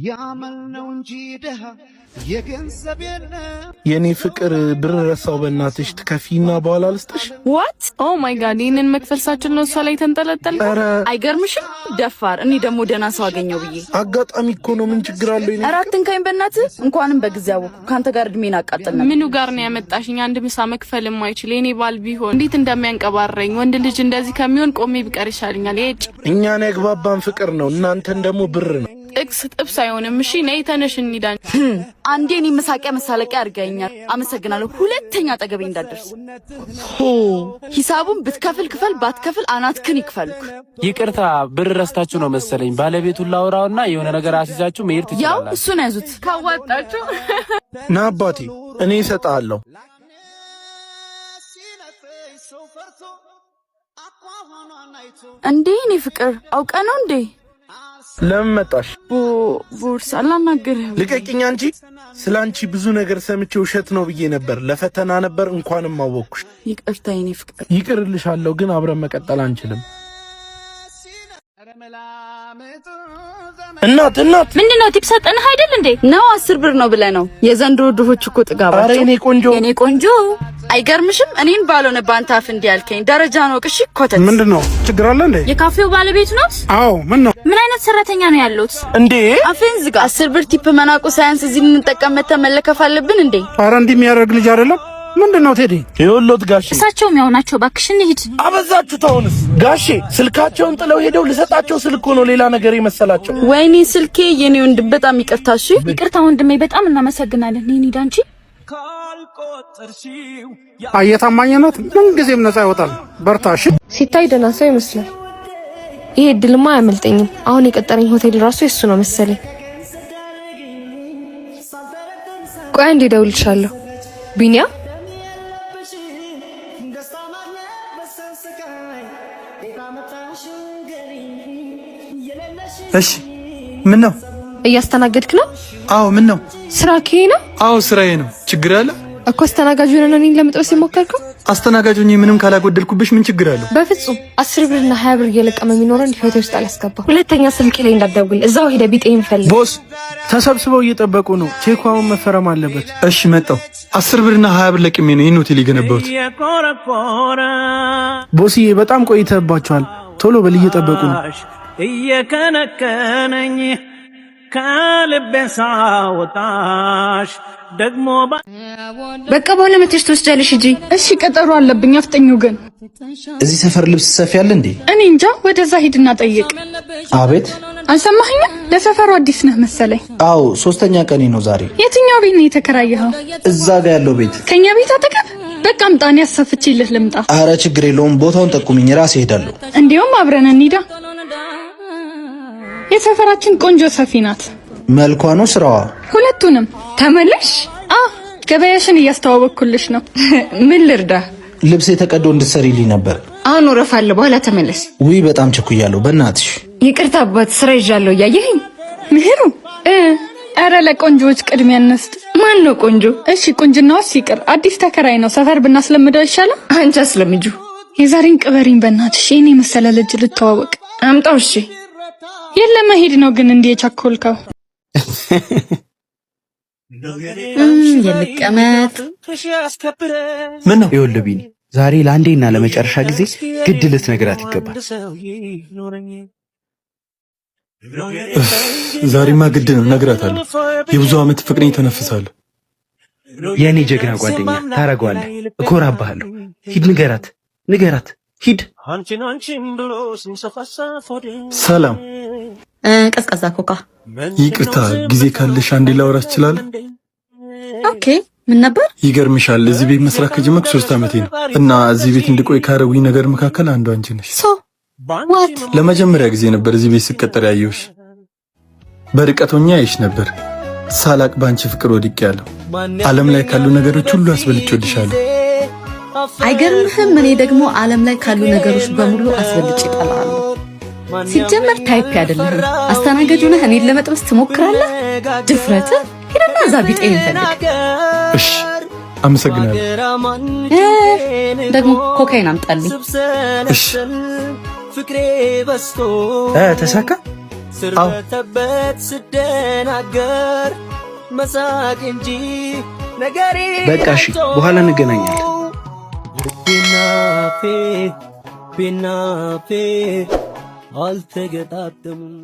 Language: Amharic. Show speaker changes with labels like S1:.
S1: ያመልነው እንጂ ደሃ የገንዘብ የለ
S2: የኔ ፍቅር ብር ረሳው በእናትሽ ትከፊና በኋላ ልስጥሽ።
S3: ዋት ኦ ማይ ጋድ ይሄንን መክፈልሳችን ነው እሷ ላይ ተንጠለጠለ። አይገርምሽም? ደፋር እኔ ደግሞ ደና ሰው አገኘው ብዬ
S2: አጋጣሚ እኮ ነው። ምን ችግር አለው? ይሄን
S3: አራትን ካይን በእናትህ እንኳንም በጊዜ አወኩ። ካንተ ጋር እድሜን አቃጠልና ምኑ ጋር ነው ያመጣሽኝ? አንድ ምሳ መክፈል የማይችል የኔ ባል ቢሆን እንዴት እንደሚያንቀባረኝ ወንድ ልጅ እንደዚህ ከሚሆን ቆሜ ቢቀር ይሻልኛል።
S2: እኛን ያግባባን ፍቅር ነው፣ እናንተን ደግሞ ብር ነው።
S3: ጥቅስ ጥብስ አይሆንም። እሺ ነይ ተነሽ እንሂዳን። አንዴ እኔ መሳቂያ መሳለቂያ አድርገኛል። አመሰግናለሁ። ሁለተኛ አጠገቤ እንዳትደርስ። ሂሳቡን ብትከፍል ክፈል፣ ባትከፍል አናትክን ይክፈልኩ።
S4: ይቅርታ ብር ረስታችሁ ነው መሰለኝ። ባለቤቱን ላውራውና የሆነ ነገር አስይዛችሁ መሄድ ትችላላችሁ።
S3: ያው እሱን ያዙት ካዋጣችሁ።
S2: ና አባቴ እኔ እሰጥሃለሁ።
S3: እንዴ እኔ ፍቅር አውቀ ነው እንዴ?
S2: ለምን መጣሽ?
S3: ቦርሳ አላናገርህም።
S2: ልቀቂኝ አንቺ። ስላንቺ ብዙ ነገር ሰምቼ ውሸት ነው ብዬ ነበር። ለፈተና ነበር። እንኳንም አወቅኩሽ።
S3: ይቅርታ የኔ ፍቅር።
S2: ይቅርልሻለሁ፣ ግን አብረን መቀጠል አንችልም። እናት
S3: ምንድነው? ቲፕ ሰጠንህ አይደል እንዴ? ነው 10 ብር ነው ብለህ ነው። የዘንድሮ ድሆች እኮ ጥጋባቸው።
S2: አረ የኔ ቆንጆ
S3: አይገርምሽም? እኔን ባልሆነ ባንተ አፍ እንዲህ ያልከኝ ደረጃ ነው። ቅሽ ኮተት
S2: ምንድነው? ችግር አለ እንዴ?
S3: የካፌው ባለቤት ነው?
S2: አዎ። ምን ነው?
S3: ምን አይነት ሰራተኛ ነው ያሉት
S2: እንዴ?
S3: አፍን ዝጋ። 10 ብር ቲፕ መናቁ ሳያንስ እዚህ ልንጠቀም መለከፍ አለብን እንዴ?
S2: አረ እንዲህ የሚያደርግ ልጅ አይደለም። ምንድነው ቴዲ? ይኸውልዎት ጋሼ፣
S3: እሳቸውም ያው ናቸው። እባክሽ እንሂድ።
S2: አበዛችሁ። ተውንስ ጋሼ። ስልካቸውን ጥለው ሄደው ልሰጣቸው ስልክ ሆኖ ሌላ ነገር የመሰላቸው።
S3: ወይኔ ስልኬ። የኔ ወንድም በጣም ይቅርታ። እሺ ይቅርታ ወንድሜ፣ በጣም እናመሰግናለን። እንሂድ አንቺ።
S2: አየታማኝነት ምን ጊዜም ነፃ ይወጣል። በርታሽ።
S5: ሲታይ ደህና ሰው ይመስላል። ይሄ እድልማ አያመልጠኝም። አሁን የቀጠረኝ ሆቴል ራሱ የሱ ነው መሰለኝ። ቆይ አንዴ እደውልልሻለሁ። ቢኒያ
S6: እሺ። ምን ነው?
S5: እያስተናገድክ ነው?
S6: አዎ። ምን ነው?
S5: ስራ ከሄ ነው?
S6: አዎ ስራዬ ነው። ችግር አለ
S5: እኮ አስተናጋጁ ነን እኔን ለመጥበስ የሞከርከው?
S6: አስተናጋጁኝ ምንም ካላጎደልኩብሽ ምን ችግር አለው?
S5: በፍጹም 10 ብርና 20 ብር እየለቀመ የሚኖረን ህይወቴ ውስጥ አላስገባ። ሁለተኛ ስልኬ ላይ እንዳትደውል። እዛው ሄደ ቢጤን ፈልግ።
S2: ቦስ ተሰብስበው እየጠበቁ ነው። ቼኳውን መፈረም አለበት።
S6: እሺ መጣው። 10 ብርና 20 ብር ለቅሜ ነው ይሄን ሆቴል የገነባሁት።
S2: ቦስዬ በጣም ቆይተባቸዋል። ቶሎ በል እየጠበቁ ነው።
S7: እየከነከነኝ ከልቤ ሳወጣሽ ደግሞ
S5: በቃ በኋላ መተሽ ትወስጃለሽ እንጂ።
S3: እሺ ቀጠሮ አለብኝ። አፍጠኙ ግን
S8: እዚህ ሰፈር ልብስ ሰፊያለ እንዴ?
S3: እኔ እንጃ። ወደዛ ሂድና ጠይቅ።
S8: አቤት።
S3: አልሰማኸኝም? ለሰፈሩ አዲስ ነህ መሰለኝ።
S8: አዎ 3ኛ ቀኔ ነው ዛሬ።
S3: የትኛው ቤት ነው የተከራየኸው?
S8: እዛ ጋር ያለው ቤት።
S3: ከኛ ቤት አጠገብ? በቃ አምጣኔ ያሳፍችልህ ልምጣ።
S8: አረ ችግር የለውም። ቦታውን ጠቁሚኝ ራሴ ሄዳለሁ።
S3: እንዴውም አብረን እንሂዳ። የሰፈራችን ቆንጆ ሰፊ ናት።
S8: መልኳ ነው ስራዋ?
S3: ሁለቱንም። ተመለሽ። ገበያሽን እያስተዋወቅኩልሽ ነው። ምን ልርዳ?
S8: ልብስ የተቀዶ እንድትሰሪልኝ ነበር።
S5: አሁን ወረፋለ። በኋላ ተመለስ።
S8: ውይ በጣም ቸኩያለሁ። በእናትሽ
S5: ይቅርታ አባት፣ ስራ ይዣለሁ። እያየኸኝ
S3: ምህሩ። አረ ለቆንጆዎች ቅድሚያ እንስጥ።
S5: ማን ነው ቆንጆ?
S3: እሺ ቁንጅናውስ ይቅር። አዲስ ተከራይ ነው። ሰፈር ብናስለምደው ይሻላል።
S5: አንቺ አስለምጁ።
S3: የዛሬን ቅበሪኝ በእናትሽ። የኔ መሰለ ልጅ ልተዋወቅ።
S5: አምጣው። እሺ
S3: የለም መሄድ ነው ግን እንዴ የቸኮልከው?
S5: የልቀመጥ
S6: ምን ነው?
S9: ይኸውልህ ቢኒ፣ ዛሬ ለአንዴና ለመጨረሻ ጊዜ ግድ ልትነግራት ይገባል።
S6: ዛሬማ ግድ ነው፣ እነግራታለሁ። የብዙ ዓመት ፍቅሬን ተነፍሳለሁ።
S9: የኔ ጀግና ጓደኛ ታረጋዋለህ። እኮራብሃለሁ። ሂድ ንገራት፣ ሂድ።
S6: ሰላም።
S5: ቀዝቃዛ ኮካ።
S6: ይቅርታ፣ ጊዜ ካለሽ አንዴ ላወራሽ እችላለሁ?
S5: ኦኬ። ምን ነበር?
S6: ይገርምሻል፣ እዚህ ቤት መስራት ከጀመርኩ 3 ዓመቴ ነው እና እዚህ ቤት እንድቆይ ካረጉኝ ነገር መካከል አንዱ አንቺ ነሽ።
S5: ዋት?
S6: ለመጀመሪያ ጊዜ ነበር እዚህ ቤት ስቀጠር ያየሁሽ። በርቀት ሆኜ አይሽ ነበር። ሳላቅ ባንቺ ፍቅር ወድቄያለሁ። ዓለም ላይ ካሉ ነገሮች ሁሉ አስበልጬ ወድሻለሁ።
S5: አይገርምህም? እኔ ደግሞ ዓለም ላይ ካሉ ነገሮች በሙሉ አስበልጬ እጠላለሁ። ሲጀመር ታይፕ አይደለም። አስተናጋጅ ሆነህ እኔን ለመጥበስ ትሞክራለህ? ድፍረት! ሄደና እዛ ቢጤን ፈልግ።
S6: እሺ አመሰግናለሁ።
S5: ደግሞ ኮካይን አምጣልኝ።
S6: እሺ
S9: ተሳካ?
S10: ስርበተበት ስደናገር መሳቅ እንጂ ነገሬ
S9: በቃ እሺ፣ በኋላ እንገናኛለን።
S10: ልቤና ፌ አልተገጣጠሙም።